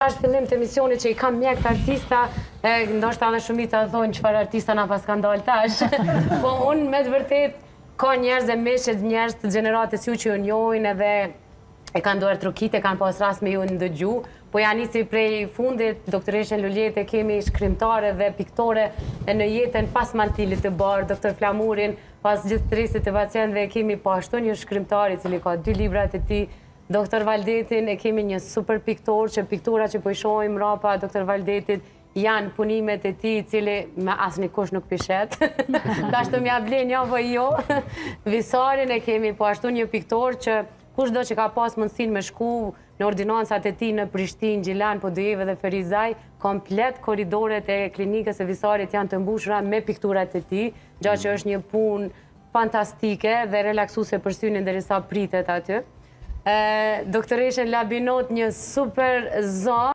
Është fillim të emisionit që i kam mjek të artista, ndoshta edhe shumica thonë çfarë artista na pas kanë dalë tash. Po unë me të vërtet ka njerëz e meshet, njerëz të gjeneratës ju që ju njohin edhe e kanë duar trokit, e kanë pas rast me ju ndëgju, po ja nisi prej fundit, doktoreshen Luljete, kemi shkrimtare dhe piktore në jetën pas mantilit të bardh, doktor Flamurin, pas gjithë stresit të pacientëve kemi po ashtu një shkrimtar i cili ka 2 librat e tij. Doktor Valdetin e kemi një super piktor, që piktura që po i shohim mrapa doktor Valdetit janë punimet e tij, i cili me asnjë kush nuk pishet. Tash të mja blen ja apo jo. Visarin e kemi po ashtu një piktor që kushdo që ka pas mundësinë me shku në ordinancat e tij në Prishtinë, Gjilan, Podujeve dhe Ferizaj, komplet korridoret e klinikës së Visarit janë të mbushura me pikturat e tij, gjë që është një punë fantastike dhe relaksuese për synin derisa pritet aty. Doktoreshen Labinot, një super zonë.